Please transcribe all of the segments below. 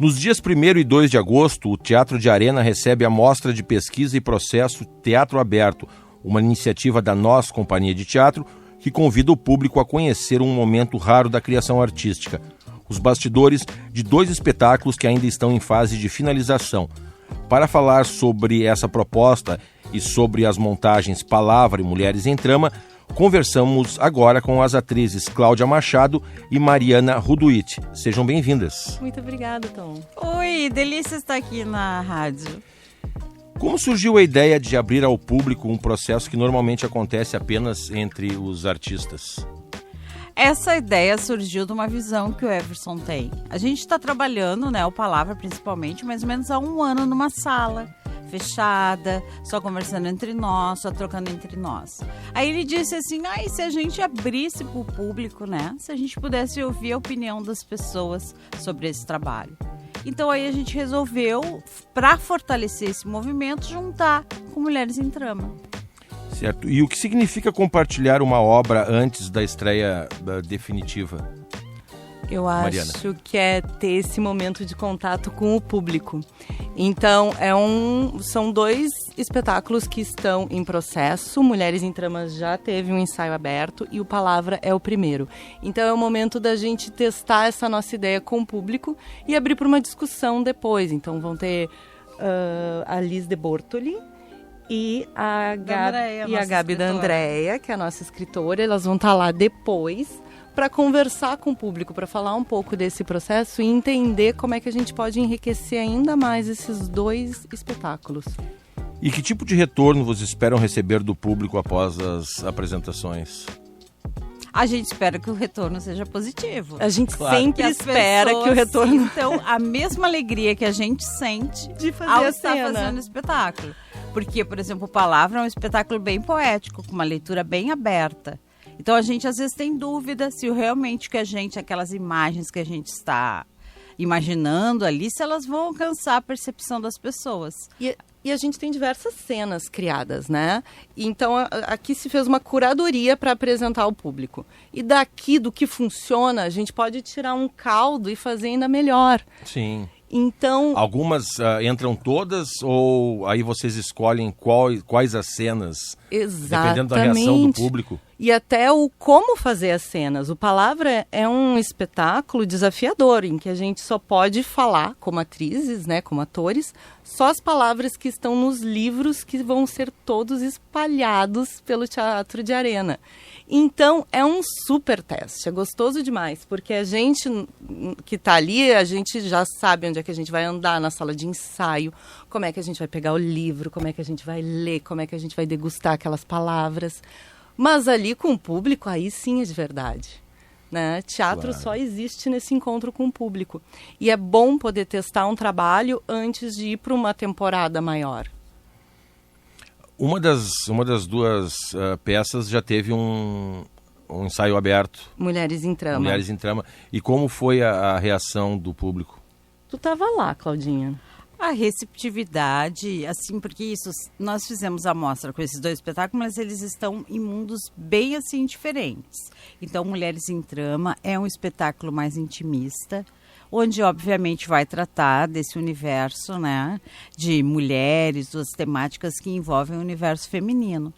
Nos dias 1º e 2 de agosto, o Teatro de Arena recebe a mostra de pesquisa e processo Teatro Aberto, uma iniciativa da Nós Companhia de Teatro que convida o público a conhecer um momento raro da criação artística, os bastidores de 2 espetáculos que ainda estão em fase de finalização. Para falar sobre essa proposta e sobre as montagens Palavra e Mulheres em Trama, conversamos agora com as atrizes Cláudia Machado e Mariana Ruduit. Sejam bem-vindas. Muito obrigada, Tom. Oi, delícia estar aqui na rádio. Como surgiu a ideia de abrir ao público um processo que normalmente acontece apenas entre os artistas? Essa ideia surgiu de uma visão que o Everson tem. A gente está trabalhando, o Palavra principalmente, mais ou menos há 1 ano numa sala fechada, só conversando entre nós, só trocando entre nós. Aí ele disse assim, e se a gente abrisse para o público, se a gente pudesse ouvir a opinião das pessoas sobre esse trabalho. Então aí a gente resolveu, para fortalecer esse movimento, juntar com Mulheres em Trama. Certo. E o que significa compartilhar uma obra antes da estreia definitiva? Eu Mariana. acho que é ter esse momento de contato com o público. Então, são 2 espetáculos que estão em processo. Mulheres em Trama já teve um ensaio aberto e o Palavra é o primeiro. Então, é o momento da gente testar essa nossa ideia com o público e abrir para uma discussão depois. Então, vão ter a Liz de Bortoli e a Gabi da Andréia, que é a nossa escritora. Elas vão estar lá depois para conversar com o público, para falar um pouco desse processo e entender como é que a gente pode enriquecer ainda mais esses 2 espetáculos. E que tipo de retorno vocês esperam receber do público após as apresentações? A gente espera que o retorno seja positivo. A gente sempre espera que o retorno... Então, a mesma alegria que a gente sente de fazer ao a estar cena. fazendo o espetáculo. Porque, por exemplo, o Palavra é um espetáculo bem poético, com uma leitura bem aberta. Então, a gente às vezes tem dúvida se realmente aquelas imagens que a gente está imaginando ali, se elas vão alcançar a percepção das pessoas. E a gente tem diversas cenas criadas, Então, aqui se fez uma curadoria para apresentar ao público. E daqui, do que funciona, a gente pode tirar um caldo e fazer ainda melhor. Sim. Então... Algumas entram todas ou aí vocês escolhem quais as cenas? Exatamente. Dependendo da reação do público? E até o como fazer as cenas. O Palavra é um espetáculo desafiador, em que a gente só pode falar, como atrizes, como atores, só as palavras que estão nos livros que vão ser todos espalhados pelo Teatro de Arena. Então, é um super teste, é gostoso demais, porque a gente que está ali, a gente já sabe onde é que a gente vai andar na sala de ensaio, como é que a gente vai pegar o livro, como é que a gente vai ler, como é que a gente vai degustar aquelas palavras. Mas ali com o público, aí sim é de verdade. Teatro Claro. só existe nesse encontro com o público. E é bom poder testar um trabalho antes de ir para uma temporada maior. Uma das 2 peças já teve um ensaio aberto. Mulheres em Trama. Mulheres em Trama. E como foi a reação do público? Tu estava lá, Claudinha. A receptividade, porque nós fizemos a mostra com esses 2 espetáculos, mas eles estão em mundos bem diferentes. Então, Mulheres em Trama é um espetáculo mais intimista, onde obviamente vai tratar desse universo, de mulheres, 2 temáticas que envolvem o universo feminino.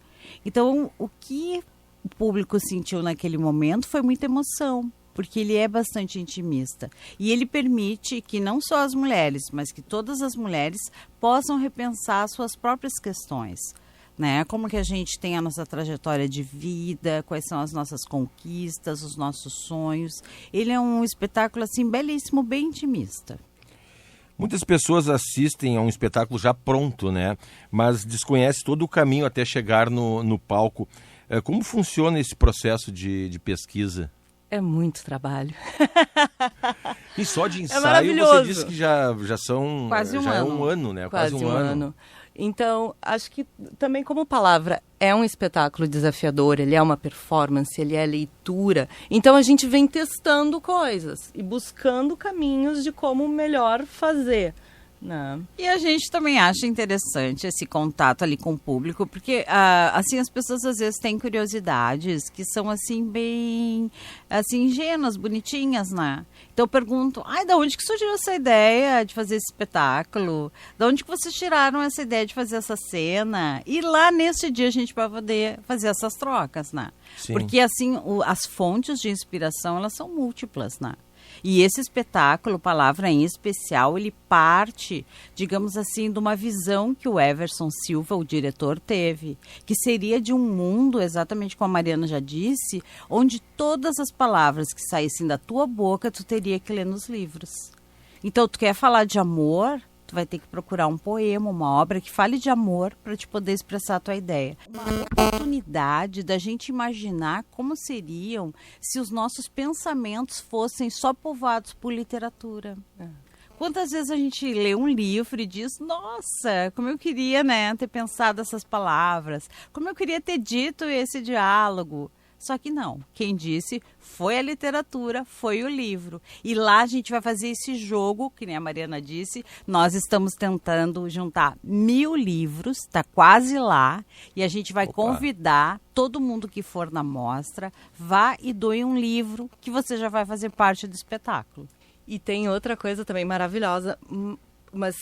Então, o que o público sentiu naquele momento foi muita emoção, porque ele é bastante intimista. E ele permite que não só as mulheres, mas que todas as mulheres possam repensar suas próprias questões. Como que a gente tem a nossa trajetória de vida, quais são as nossas conquistas, os nossos sonhos. Ele é um espetáculo, belíssimo, bem intimista. Muitas pessoas assistem a um espetáculo já pronto, mas desconhecem todo o caminho até chegar no palco. Como funciona esse processo de pesquisa? É muito trabalho. E só de ensaio maravilhoso. Você disse que já são... Quase um já ano. É um ano, Quase um ano. Então, acho que também como Palavra é um espetáculo desafiador, ele é uma performance, ele é leitura. Então, a gente vem testando coisas e buscando caminhos de como melhor fazer. Não. E a gente também acha interessante esse contato ali com o público, porque assim as pessoas às vezes têm curiosidades que são assim bem assim ingênuas, bonitinhas, né? Então eu pergunto, da onde que surgiu essa ideia de fazer esse espetáculo? Da onde que vocês tiraram essa ideia de fazer essa cena? E lá nesse dia a gente vai poder fazer essas trocas, né? Sim. Porque assim as fontes de inspiração elas são múltiplas, né? E esse espetáculo, Palavra em Especial, ele parte, digamos assim, de uma visão que o Everson Silva, o diretor, teve, que seria de um mundo, exatamente como a Mariana já disse, onde todas as palavras que saíssem da tua boca, tu teria que ler nos livros. Então, tu quer falar de amor, tu vai ter que procurar um poema, uma obra que fale de amor para te poder expressar a tua ideia. Uma oportunidade da gente imaginar como seriam se os nossos pensamentos fossem só povoados por literatura. Quantas vezes a gente lê um livro e diz, nossa, como eu queria, né, ter pensado essas palavras, como eu queria ter dito esse diálogo. Só que não, quem disse foi a literatura, foi o livro. E lá a gente vai fazer esse jogo, que nem a Mariana disse, nós estamos tentando juntar 1000 livros, está quase lá, e a gente vai convidar todo mundo que for na mostra, vá e doe um livro que você já vai fazer parte do espetáculo. E tem outra coisa também maravilhosa, mas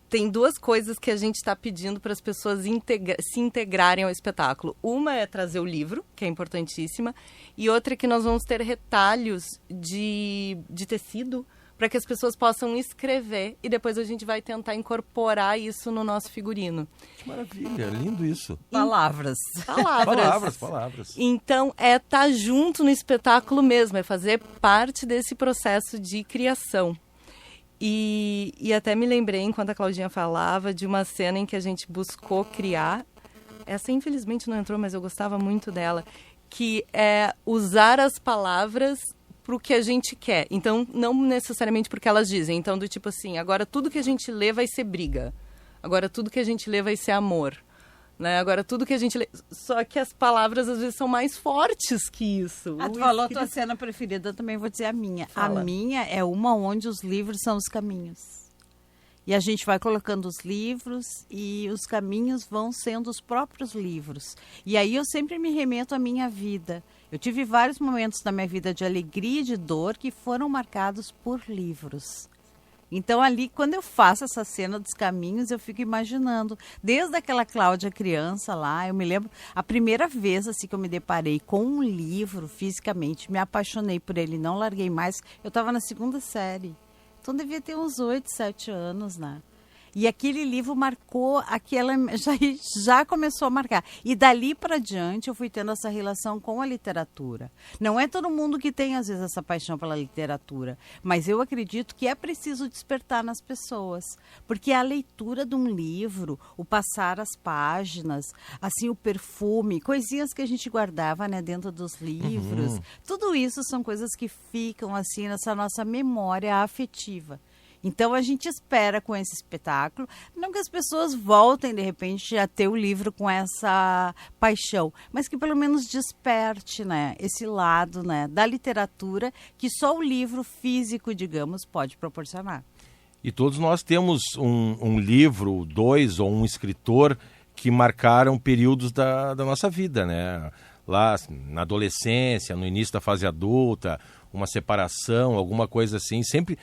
tem duas coisas que a gente está pedindo para as pessoas se integrarem ao espetáculo. Uma é trazer o livro, que é importantíssima, e outra é que nós vamos ter retalhos de tecido para que as pessoas possam escrever e depois a gente vai tentar incorporar isso no nosso figurino. Que maravilha, lindo isso. Palavras. Palavras. Então, é estar junto no espetáculo mesmo, é fazer parte desse processo de criação. E até me lembrei, enquanto a Claudinha falava, de uma cena em que a gente buscou criar. Essa, infelizmente, não entrou, mas eu gostava muito dela. Que é usar as palavras para o que a gente quer. Então, não necessariamente porque elas dizem. Então, do tipo assim, agora tudo que a gente lê vai ser briga. Agora tudo que a gente lê vai ser amor. Né? Agora tudo que a gente lê... Só que as palavras, às vezes, são mais fortes que isso. Tu falou a tua cena preferida, eu também vou dizer a minha. Fala. A minha é uma onde os livros são os caminhos. E a gente vai colocando os livros e os caminhos vão sendo os próprios livros. E aí eu sempre me remeto à minha vida. Eu tive vários momentos na minha vida de alegria e de dor que foram marcados por livros. Então ali, quando eu faço essa cena dos caminhos, eu fico imaginando, desde aquela Cláudia criança lá, eu me lembro, a primeira vez assim que eu me deparei com um livro fisicamente, me apaixonei por ele, não larguei mais, eu estava na 2ª série. Então devia ter uns 8, 7 anos, né? E aquele livro marcou, já começou a marcar. E dali para diante eu fui tendo essa relação com a literatura. Não é todo mundo que tem, às vezes, essa paixão pela literatura. Mas eu acredito que é preciso despertar nas pessoas. Porque a leitura de um livro, o passar as páginas, assim, o perfume, coisinhas que a gente guardava, né, dentro dos livros. Tudo isso são coisas que ficam, assim, nessa nossa memória afetiva. Então, a gente espera com esse espetáculo, não que as pessoas voltem, de repente, a ter o livro com essa paixão, mas que pelo menos desperte, né, esse lado, né, da literatura que só o livro físico, digamos, pode proporcionar. E todos nós temos um livro, 2 ou um escritor que marcaram períodos da nossa vida, né? Lá na adolescência, no início da fase adulta, uma separação, alguma coisa assim. Sempre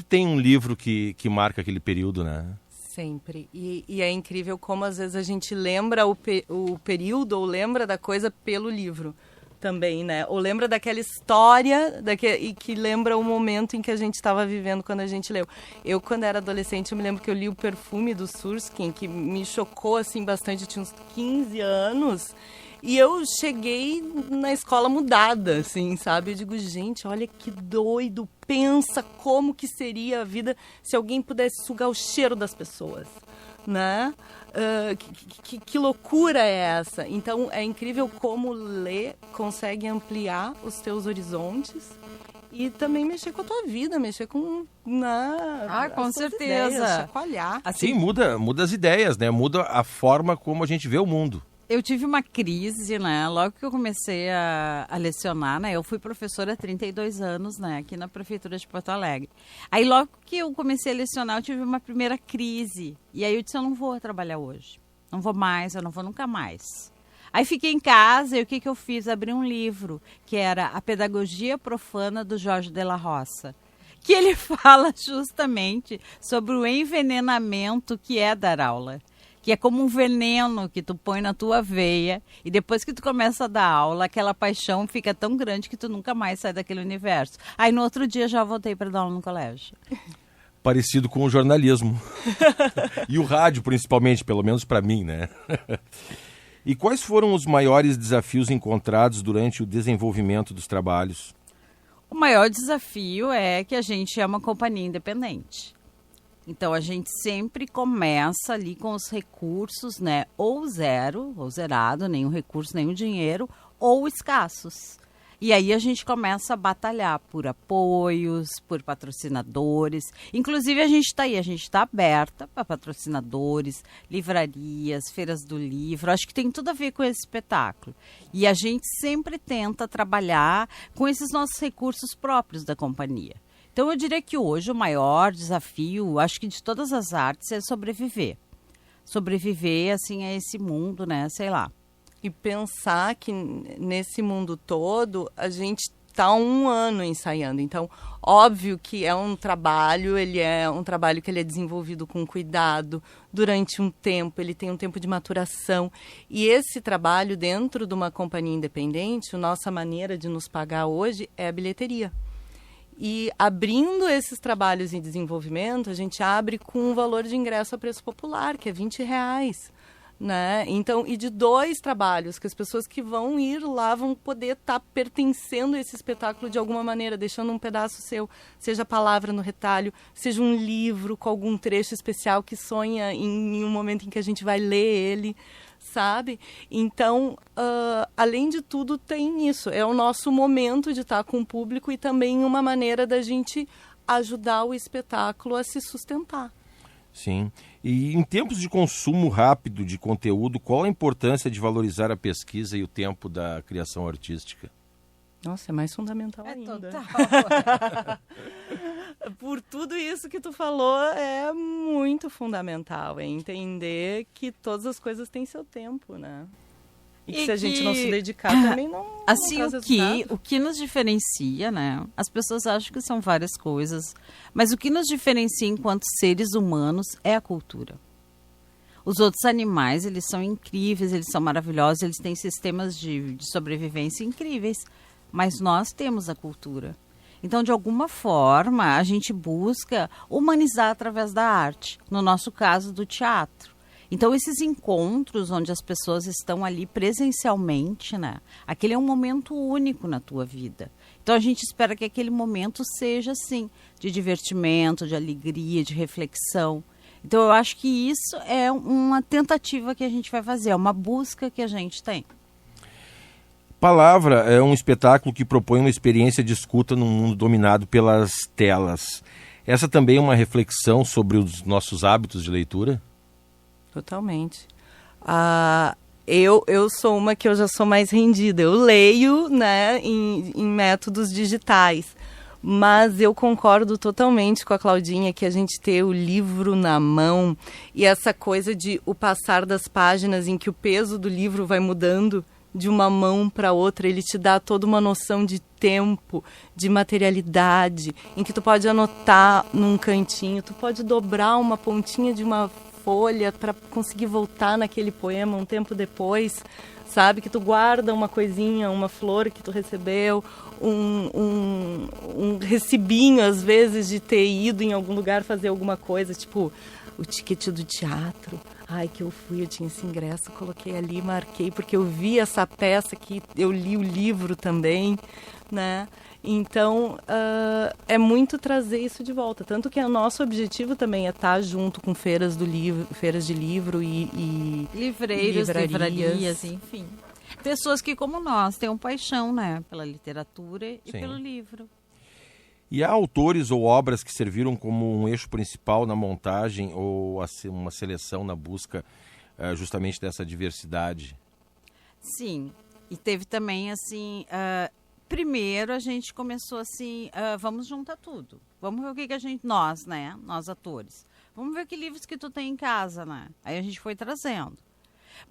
tem um livro que marca aquele período, né? Sempre. E é incrível como às vezes a gente lembra o período ou lembra da coisa pelo livro também, né? Ou lembra daquela história e que lembra o momento em que a gente estava vivendo quando a gente leu. Eu, quando era adolescente, eu me lembro que eu li O Perfume do Surskin, que me chocou assim bastante, eu tinha uns 15 anos. E eu cheguei na escola mudada, assim, sabe? Eu digo, gente, olha que doido, pensa como que seria a vida se alguém pudesse sugar o cheiro das pessoas, né? Que loucura é essa? Então, é incrível como ler consegue ampliar os teus horizontes e também mexer com a tua vida, mexer com... com certeza. Ideias, chacoalhar. Assim, muda as ideias, né? Muda a forma como a gente vê o mundo. Eu tive uma crise, né? Logo que eu comecei a lecionar, né? Eu fui professora há 32 anos, né? Aqui na Prefeitura de Porto Alegre. Aí logo que eu comecei a lecionar, eu tive uma primeira crise. E aí eu disse, eu não vou trabalhar hoje. Não vou mais, eu não vou nunca mais. Aí fiquei em casa e o que eu fiz? Abri um livro, que era A Pedagogia Profana, do Jorge de la Roça. Que ele fala justamente sobre o envenenamento que é dar aula. Que é como um veneno que tu põe na tua veia e depois que tu começa a dar aula, aquela paixão fica tão grande que tu nunca mais sai daquele universo. Aí no outro dia já voltei para dar aula no colégio. Parecido com o jornalismo. E o rádio, principalmente, pelo menos para mim, né? E quais foram os maiores desafios encontrados durante o desenvolvimento dos trabalhos? O maior desafio é que a gente é uma companhia independente. Então, a gente sempre começa ali com os recursos, né? Ou zero, ou zerado, nenhum recurso, nenhum dinheiro, ou escassos. E aí a gente começa a batalhar por apoios, por patrocinadores. Inclusive, a gente está aí, a gente está aberta para patrocinadores, livrarias, feiras do livro. Acho que tem tudo a ver com esse espetáculo. E a gente sempre tenta trabalhar com esses nossos recursos próprios da companhia. Então, eu diria que hoje o maior desafio, acho que de todas as artes, é sobreviver. Sobreviver, assim, a esse mundo, né? Sei lá. E pensar que nesse mundo todo, a gente está 1 ano ensaiando. Então, óbvio que é um trabalho, ele é um trabalho que ele é desenvolvido com cuidado, durante um tempo, ele tem um tempo de maturação. E esse trabalho, dentro de uma companhia independente, a nossa maneira de nos pagar hoje é a bilheteria. E abrindo esses trabalhos em desenvolvimento, a gente abre com um valor de ingresso a preço popular, que é R$20, né? Então, e de 2 trabalhos, que as pessoas que vão ir lá vão poder estar pertencendo a esse espetáculo de alguma maneira, deixando um pedaço seu, seja a palavra no retalho, seja um livro com algum trecho especial que sonha em um momento em que a gente vai ler ele, sabe? Então, além de tudo, tem isso. É o nosso momento de estar com o público e também uma maneira da gente ajudar o espetáculo a se sustentar. Sim. E em tempos de consumo rápido de conteúdo, qual a importância de valorizar a pesquisa e o tempo da criação artística? Nossa, é mais fundamental ainda. Total. Por tudo isso que tu falou, é muito fundamental, é entender que todas as coisas têm seu tempo, né? E que se a gente não se dedicar também não assim, não traz resultado. o que nos diferencia, né? As pessoas acham que são várias coisas, mas o que nos diferencia enquanto seres humanos é a cultura. Os outros animais, eles são incríveis, eles são maravilhosos, eles têm sistemas de sobrevivência incríveis, mas nós temos a cultura. Então, de alguma forma, a gente busca humanizar através da arte, no nosso caso, do teatro. Então, esses encontros onde as pessoas estão ali presencialmente, né? Aquele é um momento único na tua vida. Então, a gente espera que aquele momento seja, assim, de divertimento, de alegria, de reflexão. Então, eu acho que isso é uma tentativa que a gente vai fazer, é uma busca que a gente tem. Palavra é um espetáculo que propõe uma experiência de escuta num mundo dominado pelas telas. Essa também é uma reflexão sobre os nossos hábitos de leitura? Totalmente. Eu sou uma que eu já sou mais rendida. Eu leio, né, em métodos digitais. Mas eu concordo totalmente com a Claudinha que a gente ter o livro na mão e essa coisa de o passar das páginas em que o peso do livro vai mudando de uma mão para outra, ele te dá toda uma noção de tempo, de materialidade, em que tu pode anotar num cantinho, tu pode dobrar uma pontinha de uma folha para conseguir voltar naquele poema um tempo depois, sabe? Que tu guarda uma coisinha, uma flor que tu recebeu, um recibinho, às vezes, de ter ido em algum lugar fazer alguma coisa, tipo o ticket do teatro. Ai, que eu fui, eu tinha esse ingresso, coloquei ali, marquei, porque eu vi essa peça que eu li o livro também, né? Então, é muito trazer isso de volta. Tanto que o nosso objetivo também é estar junto com feiras de livro e livreiros, livrarias, enfim. Pessoas que, como nós, têm uma paixão, né? Pela literatura e Sim. pelo livro. E há autores ou obras que serviram como um eixo principal na montagem ou uma seleção na busca justamente dessa diversidade? Sim, e teve também, assim, primeiro a gente começou assim, vamos juntar tudo. Vamos ver o que a gente, nós atores, vamos ver que livros que tu tem em casa, né? Aí a gente foi trazendo.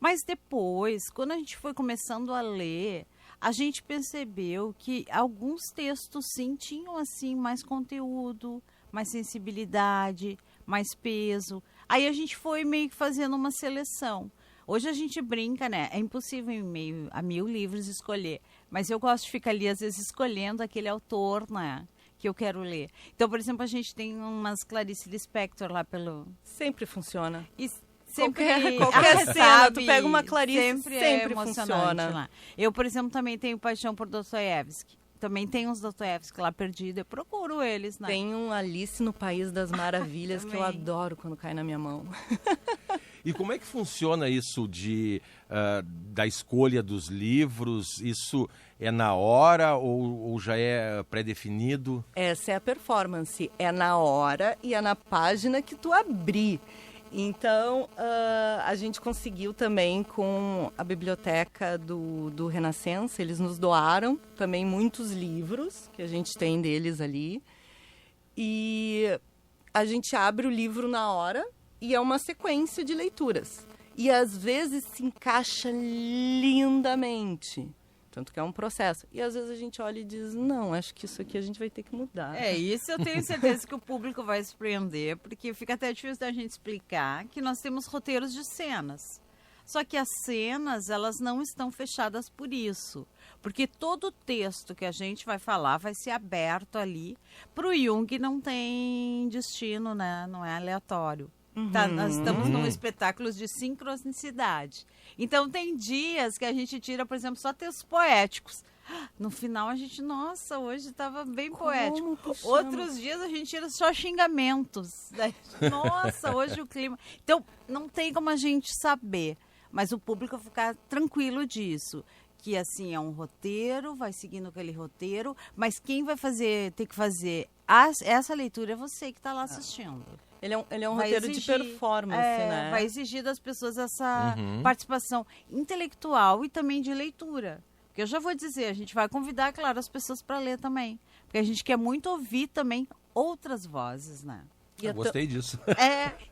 Mas depois, quando a gente foi começando a ler, a gente percebeu que alguns textos, sim, tinham, assim, mais conteúdo, mais sensibilidade, mais peso. Aí a gente foi meio que fazendo uma seleção. Hoje a gente brinca, né? É impossível em meio a 1000 livros escolher. Mas eu gosto de ficar ali, às vezes, escolhendo aquele autor, né? Que eu quero ler. Então, por exemplo, a gente tem umas Clarice Lispector lá pelo... Sempre funciona. E sempre, qualquer cena, sabe, tu pega uma Clarice, sempre sempre emocionante funciona. lá. Eu, por exemplo, também tenho paixão por Dostoiévski. Também tem uns Dostoiévski lá perdido. Eu procuro eles, né? Tem um Alice no País das Maravilhas que eu adoro quando cai na minha mão. E como é que funciona isso da escolha dos livros? Isso é na hora ou já é pré-definido? Essa é a performance. É na hora e é na página que tu abrir. Então, a gente conseguiu também com a biblioteca do Renascença, eles nos doaram também muitos livros que a gente tem deles ali. E a gente abre o livro na hora e é uma sequência de leituras. E às vezes se encaixa lindamente. Tanto que é um processo. E às vezes a gente olha e diz, não, acho que isso aqui a gente vai ter que mudar. Isso eu tenho certeza que o público vai surpreender, porque fica até difícil da gente explicar que nós temos roteiros de cenas. Só que as cenas, elas não estão fechadas por isso. Porque todo texto que a gente vai falar vai ser aberto ali. Para o Jung não tem destino, né? Não é aleatório. Tá, nós estamos num espetáculo de sincronicidade. Então, tem dias que a gente tira, por exemplo, só textos poéticos. No final, a gente, nossa, hoje estava bem poético. Outros dias, a gente tira só xingamentos. Nossa, hoje o clima... Então, não tem como a gente saber. Mas o público ficar tranquilo disso. Que, assim, é um roteiro, vai seguindo aquele roteiro. Mas quem vai ter que fazer essa leitura é você que está lá assistindo. Ele é um roteiro de performance, né? Vai exigir das pessoas essa participação intelectual e também de leitura. Porque eu já vou dizer, a gente vai convidar, claro, as pessoas para ler também. Porque a gente quer muito ouvir também outras vozes, né? Eu gostei disso.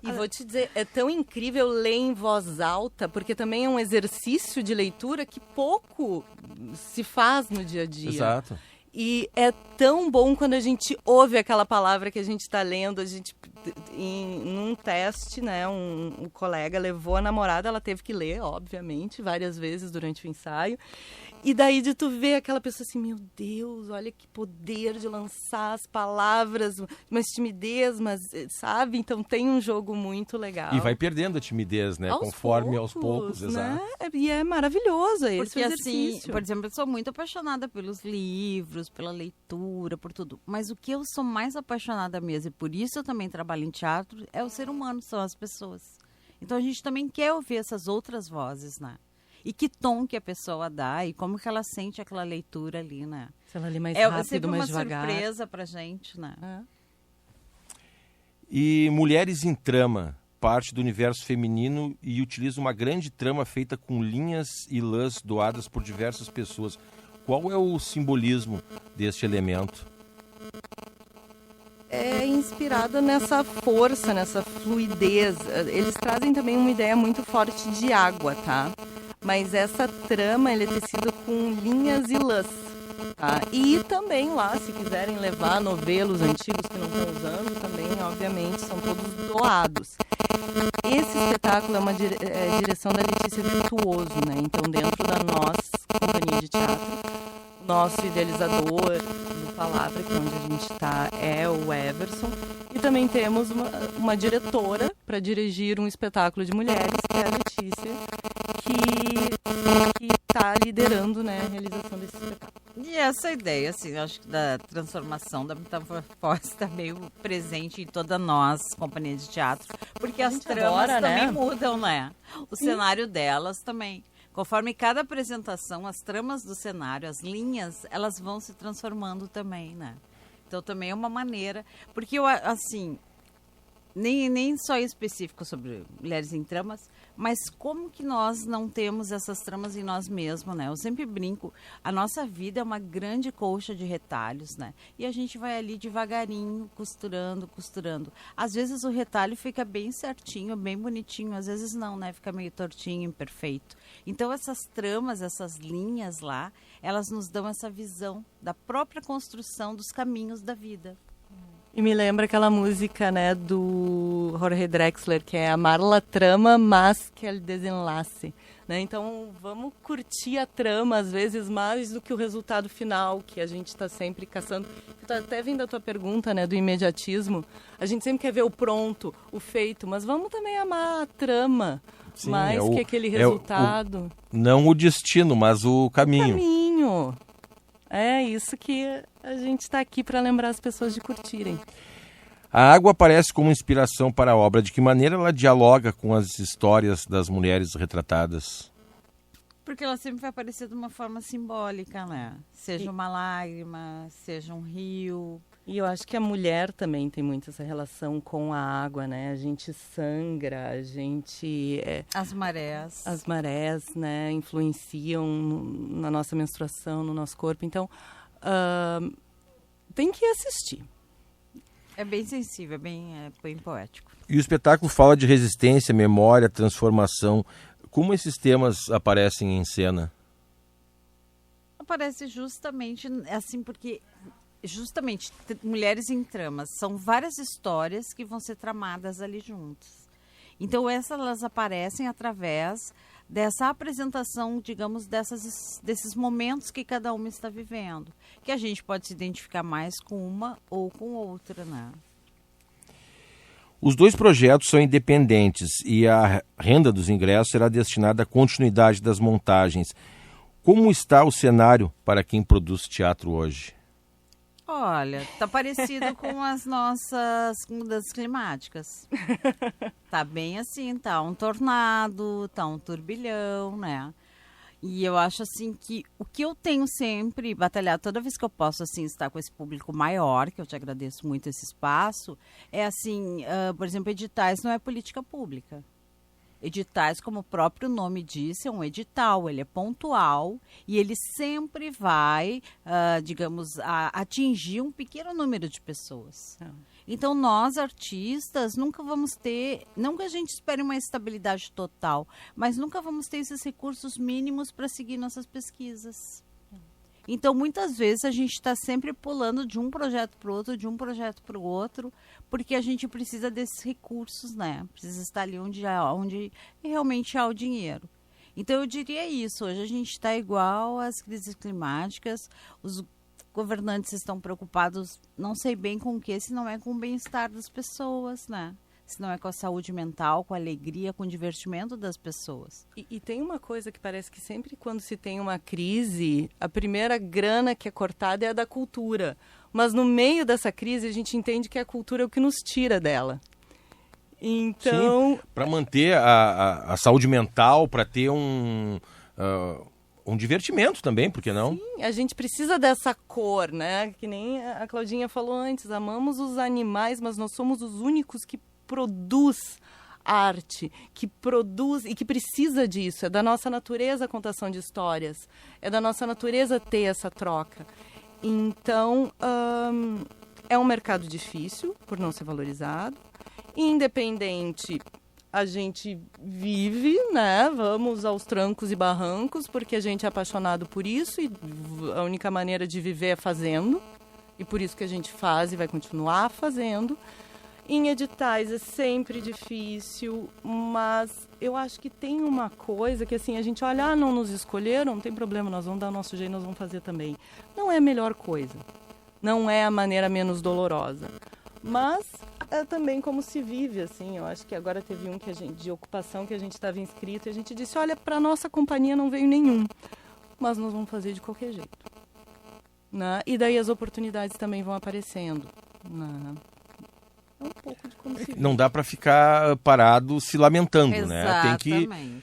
E vou te dizer, é tão incrível ler em voz alta, porque também é um exercício de leitura que pouco se faz no dia a dia. Exato. E é tão bom quando a gente ouve aquela palavra que a gente está lendo. A gente, num teste, né, um colega levou a namorada, ela teve que ler, obviamente, várias vezes durante o ensaio. E daí de tu ver aquela pessoa assim, meu Deus, olha que poder de lançar as palavras, mas timidez, mas, sabe? Então tem um jogo muito legal. E vai perdendo a timidez, né? Conforme aos poucos, né? Exato. E é maravilhoso esse Porque, exercício. assim, por exemplo, eu sou muito apaixonada pelos livros, pela leitura, por tudo. Mas o que eu sou mais apaixonada mesmo, e por isso eu também trabalho em teatro, é o ser humano, são as pessoas. Então a gente também quer ouvir essas outras vozes, né? E que tom que a pessoa dá e como que ela sente aquela leitura ali, né? Se ela lê mais rápido, mais devagar. É sempre uma surpresa pra gente, né? E Mulheres em Trama, parte do universo feminino e utiliza uma grande trama feita com linhas e lãs doadas por diversas pessoas. Qual é o simbolismo deste elemento? É inspirada nessa força, nessa fluidez. Eles trazem também uma ideia muito forte de água, tá? Mas essa trama, ele é tecido com linhas e lãs, tá? E também lá, se quiserem levar novelos antigos que não estão usando, também, obviamente, são todos doados. Esse espetáculo é uma direção da Letícia Virtuoso, né? Então, dentro da nossa companhia de teatro, o nosso idealizador do Palavra, que é onde a gente está, é o Everson. E também temos uma diretora para dirigir um espetáculo de mulheres, que é a Letícia, que está liderando, né, a realização desse espetáculo. E essa ideia, assim, acho que da transformação, da metamorfose está meio presente em toda nós, companhia de teatro, porque as tramas também mudam, né? O cenário delas também. Conforme cada apresentação, as tramas do cenário, as linhas, elas vão se transformando também, né? Então também é uma maneira, porque eu, assim, nem só específico sobre mulheres em tramas, mas como que nós não temos essas tramas em nós mesmos, né? Eu sempre brinco, a nossa vida é uma grande colcha de retalhos, né? E a gente vai ali devagarinho, costurando, costurando. Às vezes o retalho fica bem certinho, bem bonitinho, às vezes não, né? Fica meio tortinho, imperfeito. Então essas tramas, essas linhas lá, elas nos dão essa visão da própria construção dos caminhos da vida. E me lembra aquela música, né, do Jorge Drexler, que é Amar la trama, mas que el desenlace. Né? Então, vamos curtir a trama, às vezes, mais do que o resultado final, que a gente está sempre caçando. Tá até vindo a tua pergunta, né, do imediatismo. A gente sempre quer ver o pronto, o feito, mas vamos também amar a trama, sim, mais que aquele resultado. Não o destino, mas o caminho. O caminho. É isso que a gente está aqui para lembrar as pessoas de curtirem. A água aparece como inspiração para a obra. De que maneira ela dialoga com as histórias das mulheres retratadas? Porque ela sempre vai aparecer de uma forma simbólica, né? Seja uma lágrima, seja um rio. E eu acho que a mulher também tem muito essa relação com a água, né? A gente sangra, a gente... As marés. As marés, né? Influenciam na nossa menstruação, no nosso corpo. Então, tem que assistir. É bem sensível, é bem poético. E o espetáculo fala de resistência, memória, transformação. Como esses temas aparecem em cena? Aparece justamente assim, porque... Justamente, mulheres em tramas. São várias histórias que vão ser tramadas ali juntas. Então, elas aparecem através dessa apresentação, digamos, desses momentos que cada uma está vivendo. Que a gente pode se identificar mais com uma ou com outra, né? Os dois projetos são independentes e a renda dos ingressos será destinada à continuidade das montagens. Como está o cenário para quem produz teatro hoje? Olha, tá parecido com as nossas mudanças climáticas. Tá bem assim, tá um tornado, tá um turbilhão, né? E eu acho assim que o que eu tenho sempre batalhado, toda vez que eu posso assim estar com esse público maior, que eu te agradeço muito esse espaço, é assim, por exemplo, editais não é política pública. Editais, como o próprio nome diz, é um edital, ele é pontual e ele sempre vai, digamos, atingir um pequeno número de pessoas. Então, nós, artistas, nunca vamos ter, não que a gente espere uma estabilidade total, mas nunca vamos ter esses recursos mínimos para seguir nossas pesquisas. Então, muitas vezes, a gente está sempre pulando de um projeto para o outro, de um projeto para o outro, porque a gente precisa desses recursos, né? Precisa estar ali onde realmente há o dinheiro. Então, eu diria isso. Hoje a gente está igual às crises climáticas, os governantes estão preocupados, não sei bem com o que, se não é com o bem-estar das pessoas, né? Se não é com a saúde mental, com a alegria, com o divertimento das pessoas. E tem uma coisa que parece que sempre quando se tem uma crise, a primeira grana que é cortada é a da cultura. Mas no meio dessa crise a gente entende que a cultura é o que nos tira dela. Então... Para manter a saúde mental, para ter um divertimento também, por que não? Sim, a gente precisa dessa cor, né? Que nem a Claudinha falou antes, amamos os animais, mas nós somos os únicos que produz arte, que produz e que precisa disso. É da nossa natureza a contação de histórias. É da nossa natureza ter essa troca. Então, é um mercado difícil, por não ser valorizado. Independente, a gente vive, né? Vamos aos trancos e barrancos, porque a gente é apaixonado por isso e a única maneira de viver é fazendo. E por isso que a gente faz e vai continuar fazendo. Em editais é sempre difícil, mas eu acho que tem uma coisa que assim, a gente olha, não nos escolheram, não tem problema, nós vamos dar o nosso jeito, nós vamos fazer também. Não é a melhor coisa, não é a maneira menos dolorosa, mas é também como se vive, assim. Eu acho que agora teve um que de ocupação que a gente estava inscrito e a gente disse, olha, para nossa companhia não veio nenhum, mas nós vamos fazer de qualquer jeito. Né? E daí as oportunidades também vão aparecendo. Né? Um pouco de como se não dá para ficar parado se lamentando, exatamente, né? Tem que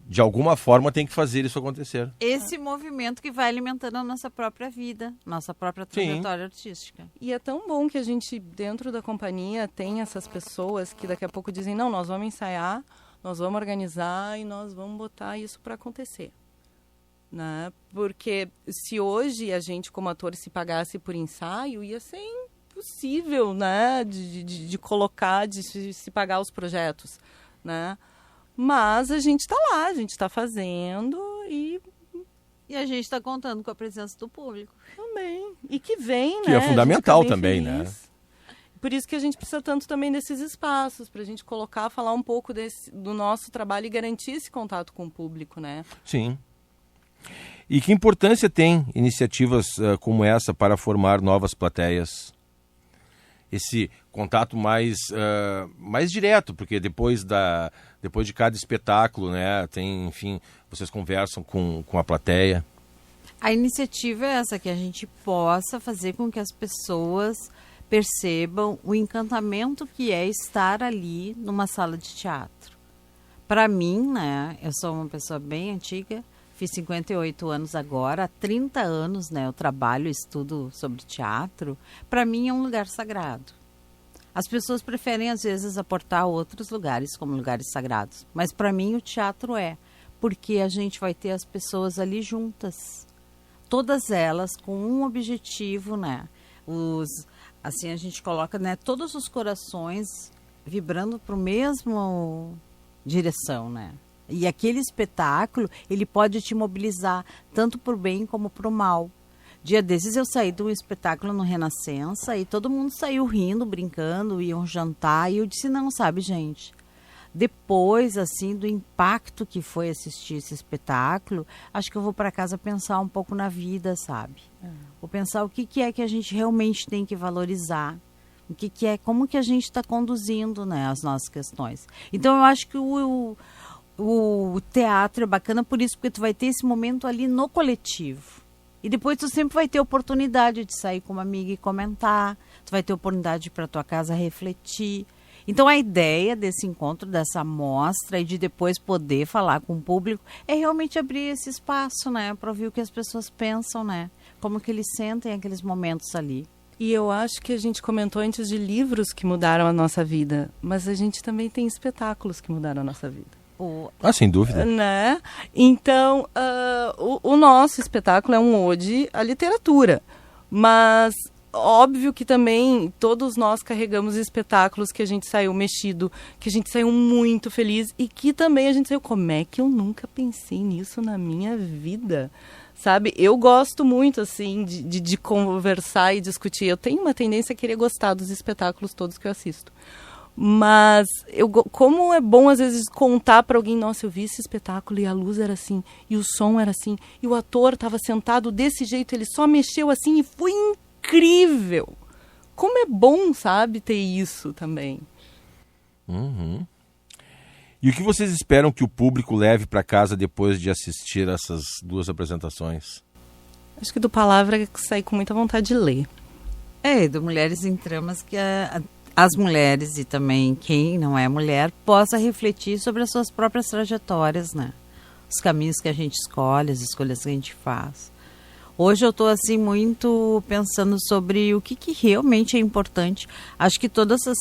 de alguma forma tem que fazer isso acontecer. Esse movimento que vai alimentando a nossa própria vida, nossa própria trajetória artística. E é tão bom que a gente, dentro da companhia, tem essas pessoas que daqui a pouco dizem, não, nós vamos ensaiar, nós vamos organizar e nós vamos botar isso para acontecer. Né? Porque se hoje a gente, como ator, se pagasse por ensaio, ia ser impossível, né? de colocar, de se pagar os projetos, né? Mas a gente está lá, a gente está fazendo e a gente está contando com a presença do público. Também. E que vem, que né? é fundamental também, feliz. Né? Por isso que a gente precisa tanto também desses espaços, para a gente colocar, falar um pouco do nosso trabalho e garantir esse contato com o público, né? Sim. E que importância tem iniciativas como essa para formar novas plateias? Esse contato mais direto, porque depois de cada espetáculo, né, enfim, vocês conversam com a plateia. A iniciativa é essa, que a gente possa fazer com que as pessoas percebam o encantamento que é estar ali numa sala de teatro. Para mim, né, eu sou uma pessoa bem antiga, fiz 58 anos agora, há 30 anos, né, eu trabalho, estudo sobre teatro. Para mim é um lugar sagrado. As pessoas preferem, às vezes, aportar outros lugares como lugares sagrados. Mas, para mim, o teatro porque a gente vai ter as pessoas ali juntas. Todas elas com um objetivo, né? Assim, a gente coloca, né, todos os corações vibrando para o mesmo direção, né? E aquele espetáculo, ele pode te mobilizar tanto para o bem como para o mal. Dia desses eu saí de um espetáculo no Renascença e todo mundo saiu rindo, brincando, iam jantar. E eu disse, não, sabe, gente, depois, assim, do impacto que foi assistir esse espetáculo, acho que eu vou para casa pensar um pouco na vida, sabe? Vou pensar o que é que a gente realmente tem que valorizar. O que é, como que a gente está conduzindo, né, as nossas questões. Então, eu acho que o teatro é bacana por isso, porque tu vai ter esse momento ali no coletivo. E depois tu sempre vai ter oportunidade de sair com uma amiga e comentar. Tu vai ter oportunidade de ir para tua casa refletir. Então a ideia desse encontro, dessa mostra e de depois poder falar com o público é realmente abrir esse espaço, né? Para ouvir o que as pessoas pensam, né? Como que eles sentem aqueles momentos ali. E eu acho que a gente comentou antes de livros que mudaram a nossa vida. Mas a gente também tem espetáculos que mudaram a nossa vida. Sem dúvida. Né? Então, o nosso espetáculo é um ode à literatura. Mas, óbvio que também todos nós carregamos espetáculos que a gente saiu mexido, que a gente saiu muito feliz e que também a gente saiu, como é que eu nunca pensei nisso na minha vida? Sabe? Eu gosto muito, assim, de conversar e discutir. Eu tenho uma tendência a querer gostar dos espetáculos todos que eu assisto. Mas como é bom às vezes contar para alguém, nossa, eu vi esse espetáculo e a luz era assim, e o som era assim, e o ator estava sentado desse jeito, ele só mexeu assim e foi incrível. Como é bom, sabe, ter isso também. Uhum. E o que vocês esperam que o público leve para casa depois de assistir essas duas apresentações? Acho que do Palavra saí com muita vontade de ler. Do Mulheres em Tramas, que as mulheres e também quem não é mulher possa refletir sobre as suas próprias trajetórias, né? Os caminhos que a gente escolhe, as escolhas que a gente faz. Hoje eu estou assim muito pensando sobre o que realmente é importante. Acho que todas essas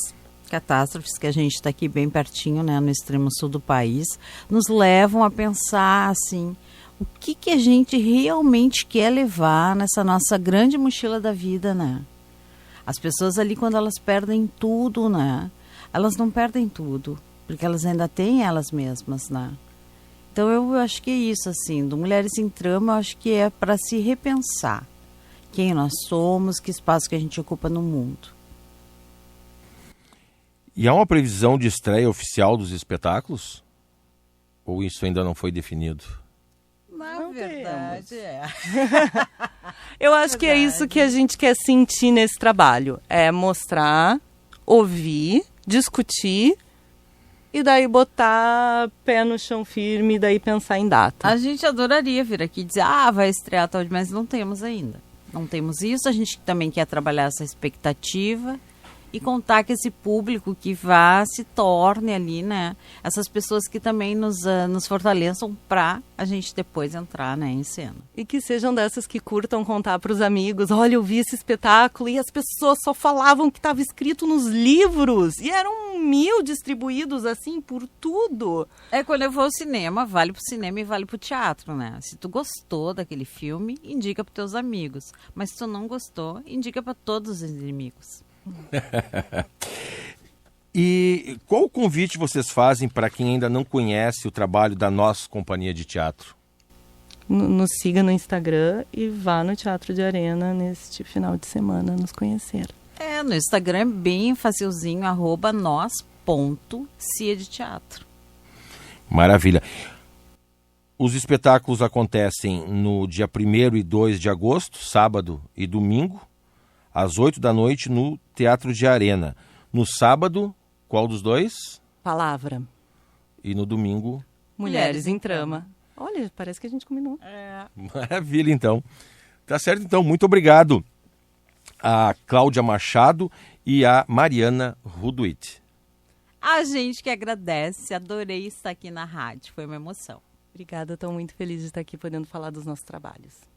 catástrofes que a gente está aqui bem pertinho, né, no extremo sul do país, nos levam a pensar assim, o que a gente realmente quer levar nessa nossa grande mochila da vida, né? As pessoas ali, quando elas perdem tudo, né? Elas não perdem tudo, porque elas ainda têm elas mesmas, né? Então eu acho que é isso, assim, do Mulheres em Trama, eu acho que é para se repensar quem nós somos, que espaço que a gente ocupa no mundo. E há uma previsão de estreia oficial dos espetáculos? Ou isso ainda não foi definido? Na verdade, Eu acho que é isso que a gente quer sentir nesse trabalho. É mostrar, ouvir, discutir e daí botar pé no chão firme e daí pensar em data. A gente adoraria vir aqui e dizer, vai estrear tal, mas não temos ainda. Não temos isso, a gente também quer trabalhar essa expectativa e contar que esse público que se torne ali, né? Essas pessoas que também nos fortaleçam para a gente depois entrar, né, em cena. E que sejam dessas que curtam contar para os amigos, olha, eu vi esse espetáculo e as pessoas só falavam que estava escrito nos livros e eram 1000 distribuídos assim por tudo. É, quando eu vou ao cinema, vale pro cinema e vale pro teatro, né? Se tu gostou daquele filme, indica pros teus amigos. Mas se tu não gostou, indica para todos os inimigos. E qual o convite vocês fazem para quem ainda não conhece o trabalho da nossa companhia de teatro? Nos siga no Instagram e vá no Teatro de Arena neste final de semana nos conhecer. No Instagram é bem facilzinho, @nós.cia de teatro. Maravilha. Os espetáculos acontecem no dia 1º e 2 de agosto, sábado e domingo, às 8 da noite, no Teatro de Arena. No sábado, qual dos dois? Palavra. E no domingo? Mulheres em Trama. Olha, parece que a gente combinou. Maravilha, então. Tá certo, então. Muito obrigado a Cláudia Machado e a Mariana Ruduit. A gente que agradece, adorei estar aqui na rádio, foi uma emoção. Obrigada, estou muito feliz de estar aqui podendo falar dos nossos trabalhos.